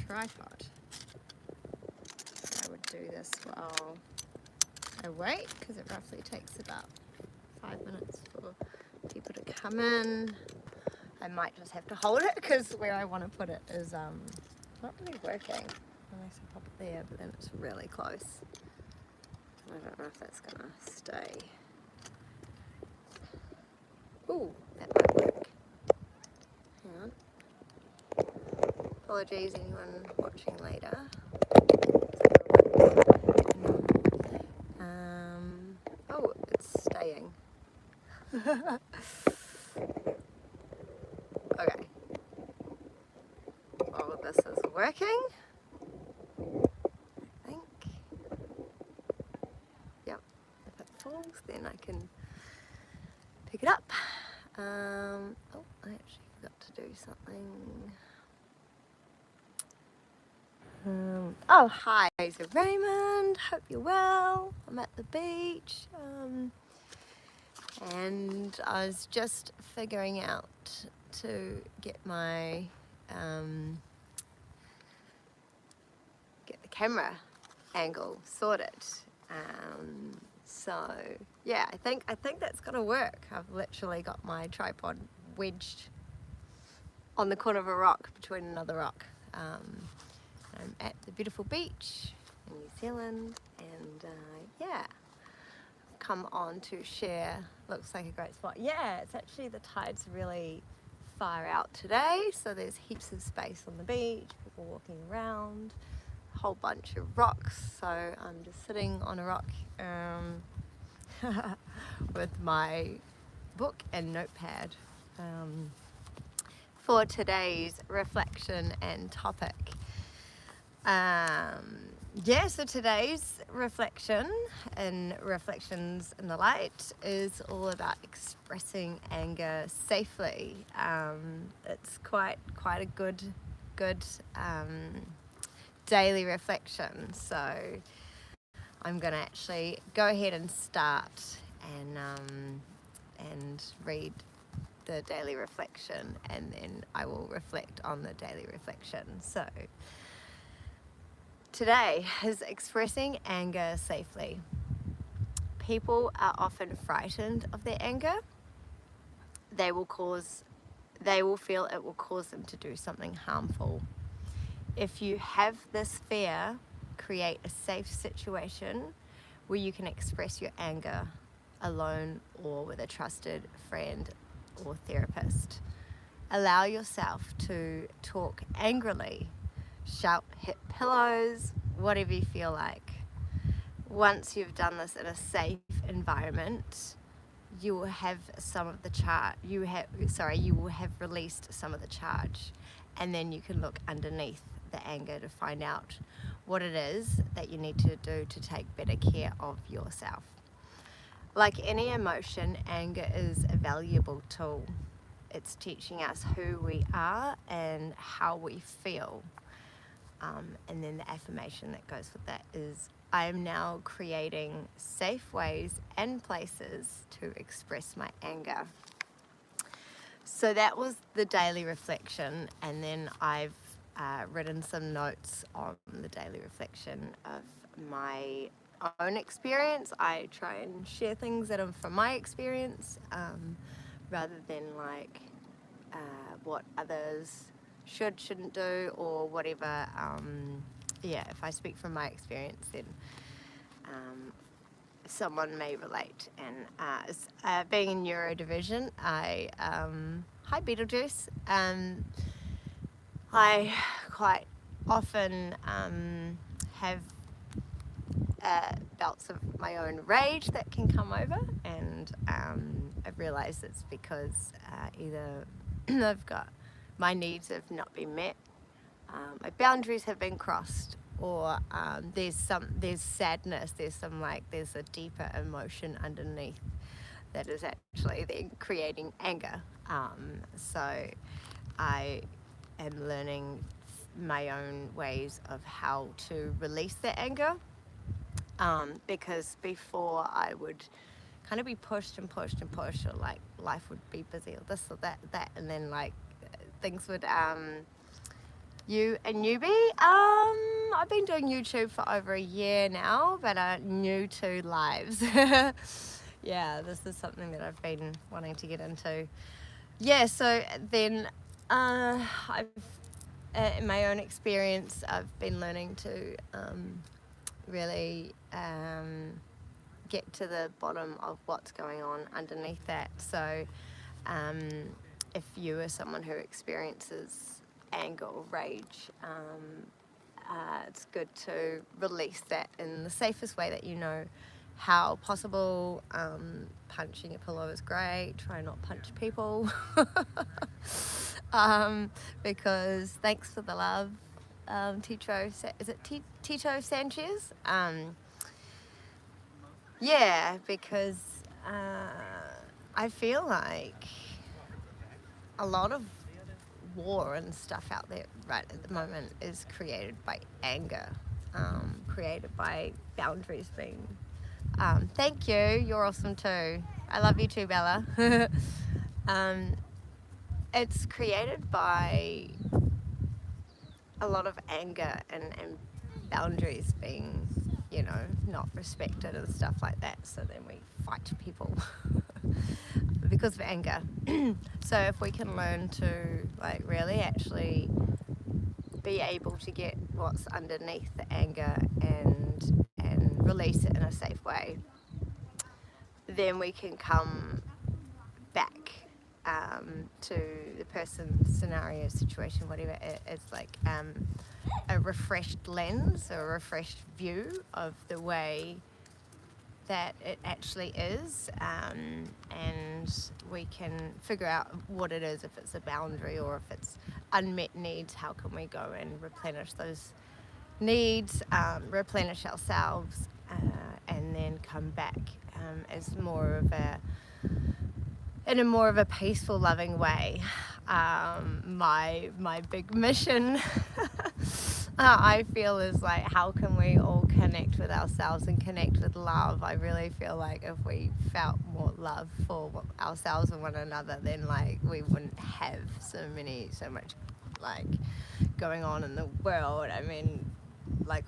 tripod. I would do this while I wait, because it roughly takes about 5 minutes for people to come in. I might just have to hold it because where I want to put it is not really working. Unless I pop it there, but then it's really close. I don't know if that's gonna stay. Ooh, that might work. Hang on. Apologies, anyone watching later. Oh, it's staying. Okay. All of this is working. I think. Yep. If it falls, then I can pick it up. Oh, I actually forgot to do something. Oh, hi, Rosa Raymond. Hope you're well. I'm at the beach. And I was just figuring out to get my get the camera angle sorted. So yeah, I think that's gonna work. I've literally got my tripod wedged on the corner of a rock between another rock. I'm at the beautiful beach in New Zealand, and yeah, come on to share. Looks like a great spot. Yeah, it's actually, the tide's really far out today, so there's heaps of space on the beach, people walking around, a whole bunch of rocks. So I'm just sitting on a rock with my book and notepad for today's reflection and topic. Yeah, so today's reflection and Reflections in the Light is all about expressing anger safely. It's quite a good daily reflection. So I'm going to actually go ahead and start and read the daily reflection, and then I will reflect on the daily reflection. So today is expressing anger safely. People are often frightened of their anger. They will feel it will cause them to do something harmful. If you have this fear, create a safe situation where you can express your anger alone or with a trusted friend or therapist. Allow yourself to talk angrily, shout, hit pillows, whatever you feel like. Once you've done this in a safe environment, you will have you will have released some of the charge, and then you can look underneath the anger to find out what it is that you need to do to take better care of yourself. Like any emotion, anger is a valuable tool. It's teaching us who we are and how we feel. And then the affirmation that goes with that is, I am now creating safe ways and places to express my anger. So that was the daily reflection, and then I've written some notes on the daily reflection of my own experience. I try and share things that are from my experience, rather than like what others shouldn't do or whatever. Yeah, if I speak from my experience, then someone may relate. And being in neurodivision, hi Beetlejuice, I quite often have bouts of my own rage that can come over, and I've realised it's because either I've got, my needs have not been met, my boundaries have been crossed, or there's sadness, there's a deeper emotion underneath that is actually then creating anger. So I am learning my own ways of how to release that anger, because before I would kind of be pushed and pushed and pushed, or like life would be busy or this or that, and then like things would You a newbie? I've been doing YouTube for over a year now, but new to lives. Yeah, this is something that I've been wanting to get into. Yeah, so then I've in my own experience, I've been learning to really get to the bottom of what's going on underneath that. So um, if you are someone who experiences anger or rage, it's good to release that in the safest way that you know how possible. Punching a pillow is great. Try not punch people. Because thanks for the love, Tito Sanchez? Yeah, because I feel like a lot of war and stuff out there right at the moment is created by anger, created by boundaries being. Thank you, you're awesome too. I love you too, Bella. It's created by a lot of anger and boundaries being, not respected and stuff like that. So then we fight people because of anger. So if we can learn to really actually be able to get what's underneath the anger and release it in a safe way, then we can come back to the person, scenario, situation, whatever. It's like a refreshed lens or a refreshed view of the way that it actually is, and we can figure out what it is, if it's a boundary or if it's unmet needs. How can we go and replenish those needs, replenish ourselves, and then come back as in a more of a peaceful, loving way. My big mission I feel is how can we all connect with ourselves and connect with love. I really feel like if we felt more love for ourselves and one another, then we wouldn't have so much going on in the world. I mean,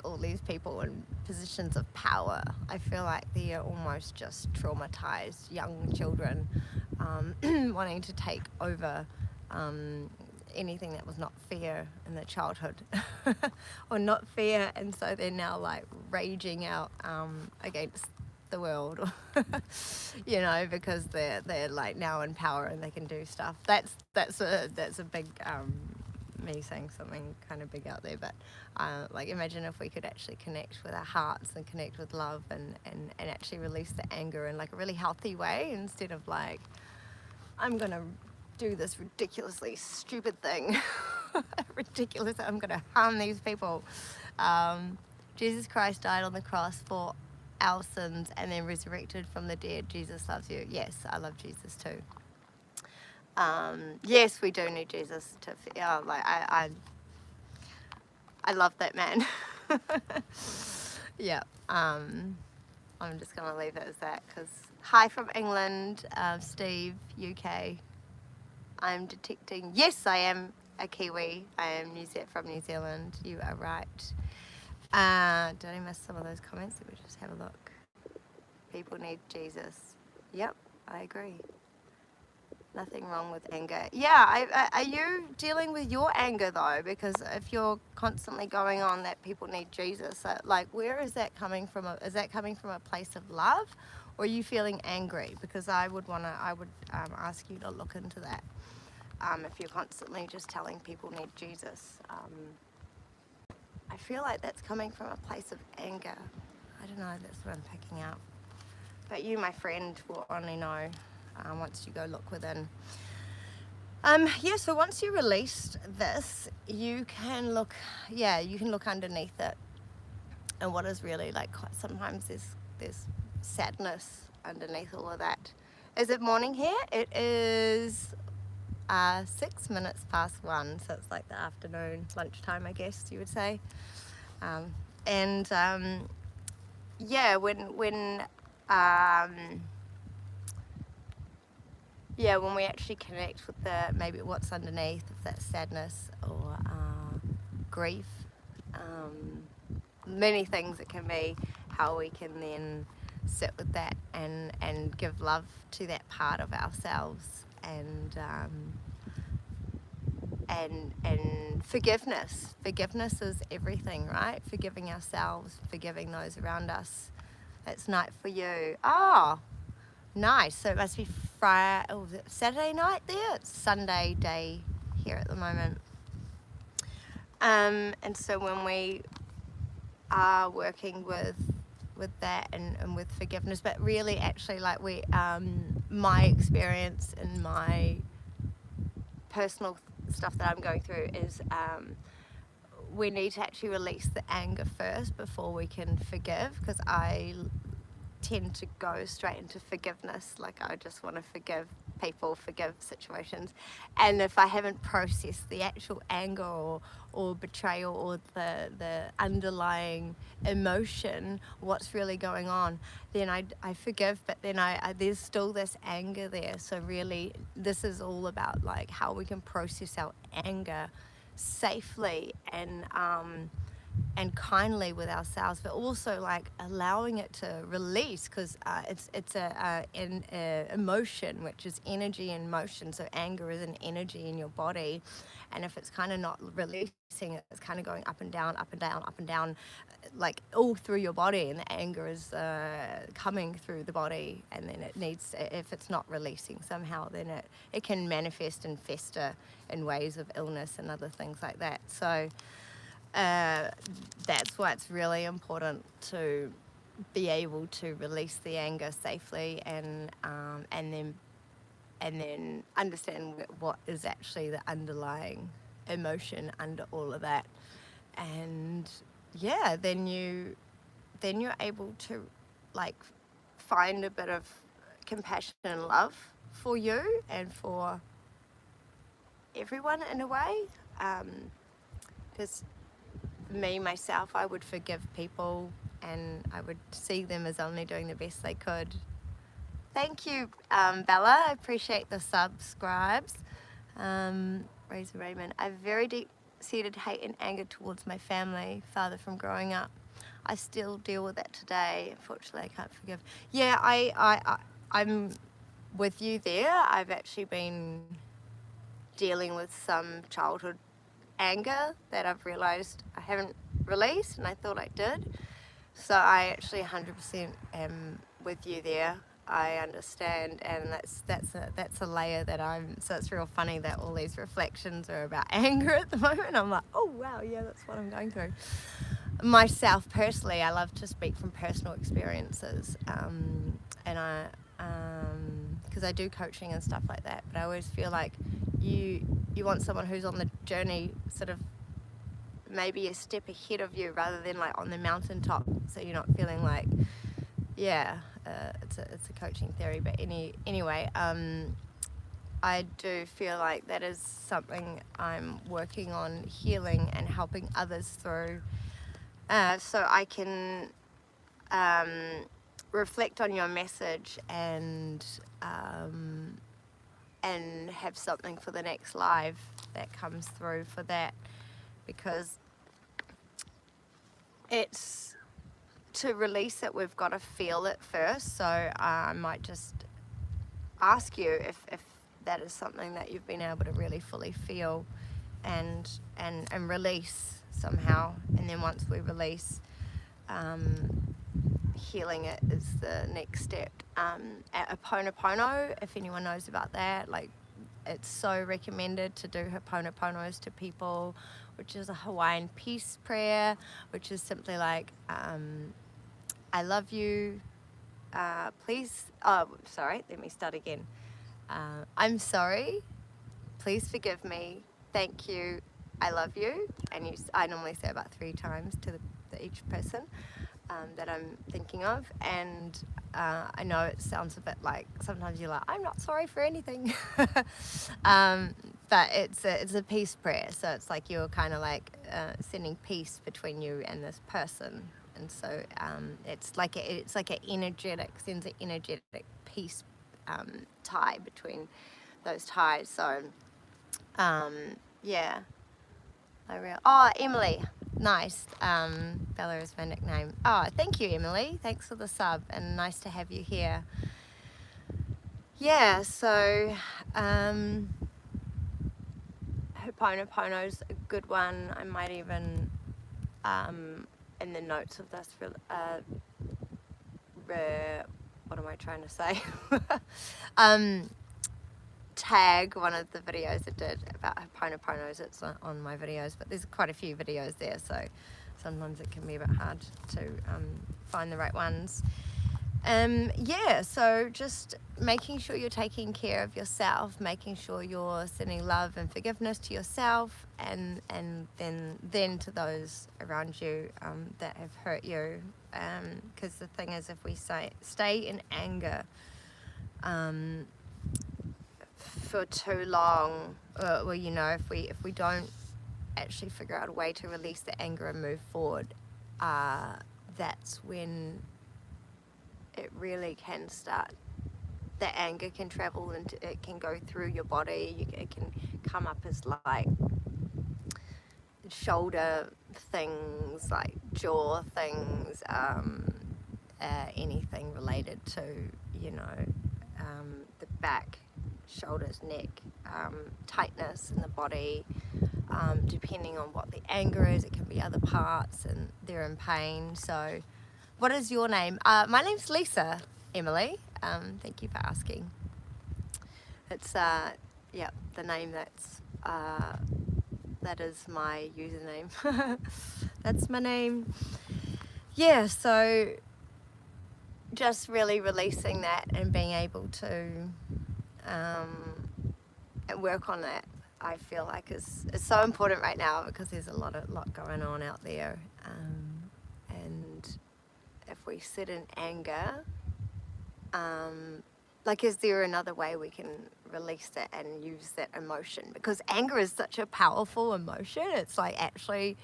all these people in positions of power, I feel like they're almost just traumatized young children, wanting to take over anything that was not fair in their childhood or not fair, and so they're now raging out against the world because they're now in power and they can do stuff. That's a big me saying something kind of big out there, but imagine if we could actually connect with our hearts and connect with love and actually release the anger in a really healthy way, instead of I'm gonna do this ridiculously stupid thing. I'm gonna harm these people. Jesus Christ died on the cross for our sins and then resurrected from the dead. Jesus loves you. Yes, I love Jesus too. Yes, we do need Jesus to I love that man. Yeah. I'm just gonna leave it as that, because hi from England, Steve, UK. I'm detecting, yes, I am a Kiwi. I am from New Zealand. You are right. Did I miss some of those comments? Let me just have a look. People need Jesus. Yep, I agree. Nothing wrong with anger. Yeah, are you dealing with your anger though? Because if you're constantly going on that people need Jesus, where is that coming from? Is that coming from a place of love, or are you feeling angry? Because I would ask you to look into that. If you're constantly just telling people need Jesus, I feel like that's coming from a place of anger. I don't know, that's what I'm picking up. But you, my friend, will only know once you go look within. Yeah, so once you released this, you can look underneath it. And what is really sometimes there's sadness underneath all of that. Is it morning here? It is 6 minutes past 1, so it's the afternoon, lunchtime, I guess you would say. Yeah, when we actually connect with maybe what's underneath, if that's sadness or grief, many things. It can be how we can then sit with that and give love to that part of ourselves, and forgiveness is everything, right? Forgiving ourselves, forgiving those around us. It's night for you. Oh, nice. So it must be Friday, Saturday night there. It's Sunday day here at the moment. And so when we are working with that and with forgiveness, but really actually like my experience and my personal stuff that I'm going through is we need to actually release the anger first before we can forgive, because I tend to go straight into forgiveness. Like, I just want to forgive people, forgive situations, and if I haven't processed the actual anger or betrayal or the underlying emotion, what's really going on, then I forgive, but then I there's still this anger there. So really this is all about like how we can process our anger safely and kindly with ourselves, but also like allowing it to release, because it's an emotion, which is energy in motion. So anger is an energy in your body, and if it's kind of not releasing, it's kind of going up and down, up and down, up and down, like all through your body, and the anger is coming through the body, and then it needs, if it's not releasing somehow, then it can manifest and fester in ways of illness and other things like that. So that's why it's really important to be able to release the anger safely, and then understand what is actually the underlying emotion under all of that. And yeah, then you're able to like find a bit of compassion and love for you and for everyone in a way, because myself, I would forgive people and I would see them as only doing the best they could. Thank you, Bella. I appreciate the subscribes. Razor Raymond, I have very deep-seated hate and anger towards my family, father, from growing up. I still deal with that today. Unfortunately, I can't forgive. Yeah, I'm with you there. I've actually been dealing with some childhood anger that I've realized I haven't released, and I thought I did. So I actually 100% am with you there. I understand, and that's a layer that so it's real funny that all these reflections are about anger at the moment. I'm like, oh wow, yeah, that's what I'm going through. Myself personally, I love to speak from personal experiences, and I because I do coaching and stuff like that, but I always feel like you want someone who's on the journey sort of maybe a step ahead of you, rather than like on the mountaintop, so you're not feeling like, yeah, it's a coaching theory. But anyway, I do feel like that is something I'm working on healing and helping others through, so I can reflect on your message and have something for the next live that comes through for that, because it's, to release it, we've got to feel it first. So I might just ask you if that is something that you've been able to really fully feel and release somehow. And then once we release, healing it is the next step. Ho'oponopono, if anyone knows about that, like, it's so recommended to do Ho'oponoponos to people, which is a Hawaiian peace prayer, which is simply like, I love you, please, oh, sorry, let me start again. I'm sorry, please forgive me, thank you, I love you. And I normally say about 3 times to each person that I'm thinking of. And I know it sounds a bit like, sometimes you're like, I'm not sorry for anything. But it's a peace prayer. So it's like you're kind of like sending peace between you and this person. And so it's like an energetic, sends an energetic peace tie between those ties. So yeah, Oh, Emily. Nice. Bella is my nickname. Oh, thank you, Emily. Thanks for the sub, and nice to have you here. Yeah, so Ho'oponopono's a good one. I might even, in the notes of this, what am I trying to say? Tag one of the videos I did about Ho'oponoponos. It's on my videos, but there's quite a few videos there, so sometimes it can be a bit hard to find the right ones. Yeah, so just making sure you're taking care of yourself, making sure you're sending love and forgiveness to yourself, and then to those around you that have hurt you. Because the thing is, if we stay in anger for too long, well, you know, if we don't actually figure out a way to release the anger and move forward, that's when it really can start. The anger can travel and it can go through your body. It can come up as like shoulder things, like jaw things, anything related to, you know, the back, shoulders, neck, tightness in the body, depending on what the anger is. It can be other parts and they're in pain. So what is your name? My name's Lisa, Emily. Thank you for asking. It's yeah, the name that is my username. That's my name. Yeah, so just really releasing that and being able to work on that, I feel like is so important right now, because there's a lot going on out there, and if we sit in anger, like, is there another way we can release that and use that emotion? Because anger is such a powerful emotion. It's like, actually,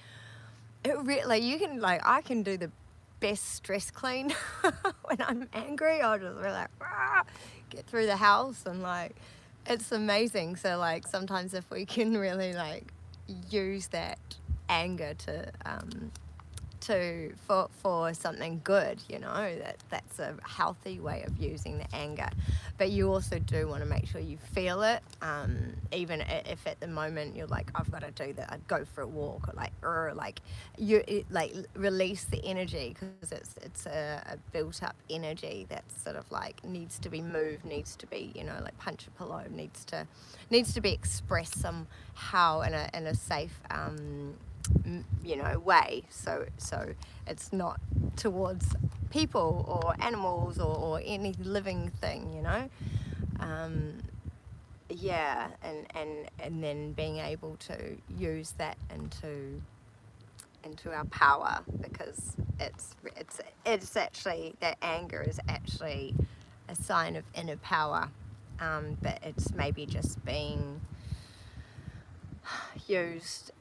like, you can, like, I can do the best stress clean when I'm angry. I'll just be like, get through the house, and like, it's amazing. So like, sometimes if we can really like use that anger for something good, you know, that's a healthy way of using the anger. But you also do want to make sure you feel it, even if at the moment you're like, I've got to do that, I'd go for a walk, or like release the energy, because it's a built up energy that sort of like needs to be moved, needs to be, you know, like punch a pillow, needs to be expressed somehow in a safe you know, way, so it's not towards people or animals or any living thing, you know. Yeah, and then being able to use that into our power, because it's actually, that anger is actually a sign of inner power, but it's maybe just being used,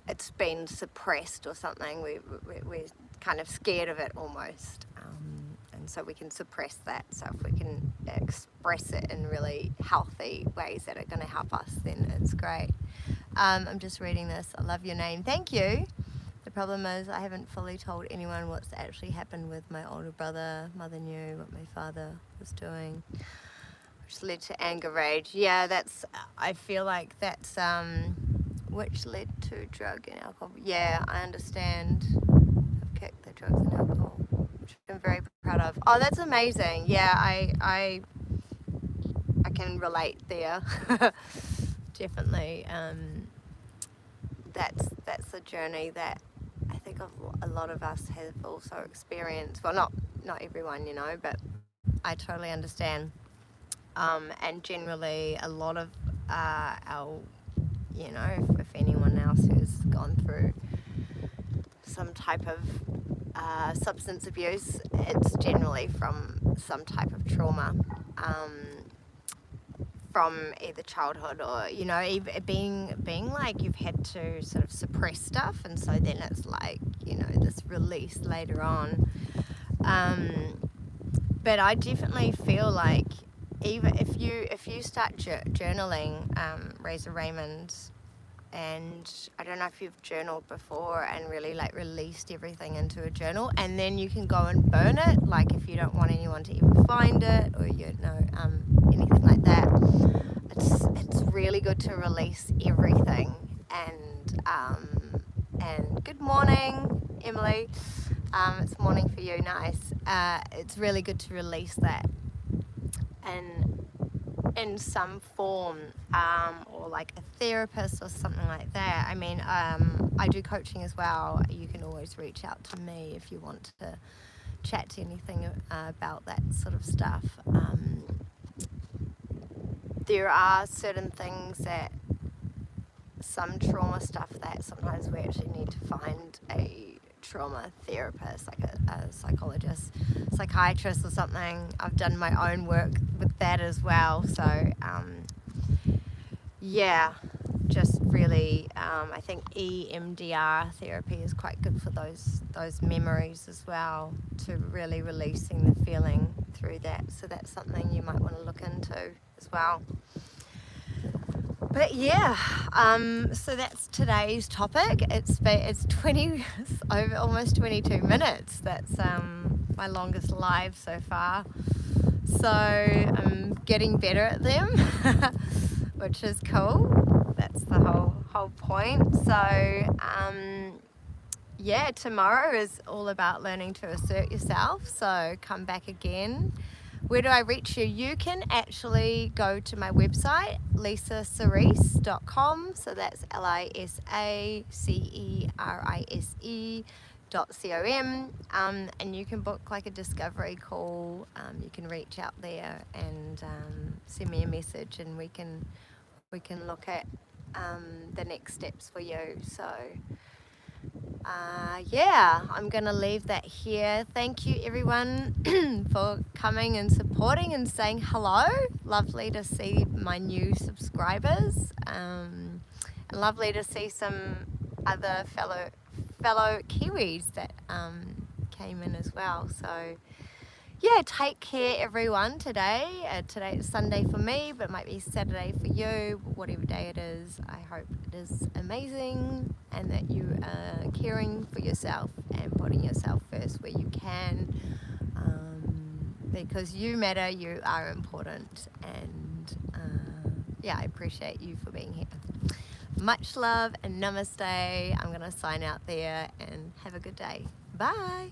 it's been suppressed or something. We're kind of scared of it almost, and so we can suppress that. So if we can express it in really healthy ways that are going to help us, then it's great. I'm just reading this. I love your name. Thank you. The problem is I haven't fully told anyone what's actually happened with my older brother. Mother knew what my father was doing, which led to anger, rage. Yeah, I feel like that's which led to drug and alcohol. Yeah, I understand. I've kicked the drugs and alcohol, which I'm very proud of. Oh, that's amazing. Yeah, I can relate there. Definitely. That's a journey that I think a lot of us have also experienced. Well, not everyone, you know, but I totally understand. And generally, a lot of our, you know, if anyone else who's gone through some type of substance abuse, it's generally from some type of trauma, from either childhood or, you know, being like you've had to sort of suppress stuff, and so then it's like, you know, this release later on. But I definitely feel like, even if you start journaling, Razor Raymond, and I don't know if you've journaled before and really like released everything into a journal, and then you can go and burn it, like if you don't want anyone to even find it, or anything like that. It's really good to release everything. And good morning, Emily. It's morning for you. Nice. It's really good to release that and in some form, or like a therapist or something like that. I mean, I do coaching as well. You can always reach out to me if you want to chat to anything about that sort of stuff. There are certain things that, some trauma stuff, that sometimes we actually need to find a trauma therapist, like a psychologist, psychiatrist or something. I've done my own work with that as well. So yeah, just really, I think EMDR therapy is quite good for those memories as well, to really releasing the feeling through that. So that's something you might want to look into as well. But yeah, so that's today's topic. It's 20 over almost 22 minutes. That's my longest live so far. So I'm getting better at them, which is cool. That's the whole point. So yeah, tomorrow is all about learning to assert yourself. So come back again. Where do I reach you? You can actually go to my website, lisacerise.com. So that's lisacerise.com. And you can book like a discovery call. You can reach out there and send me a message, and we can look at the next steps for you. So yeah, I'm gonna leave that here. Thank you everyone for coming and supporting and saying hello. Lovely to see my new subscribers, and lovely to see some other fellow Kiwis that came in as well. So yeah, take care everyone today. Today is Sunday for me, but it might be Saturday for you. Whatever day it is, I hope it is amazing and that you are caring for yourself and putting yourself first where you can, because you matter, you are important, and yeah, I appreciate you for being here. Much love and namaste. I'm going to sign out there and have a good day. Bye.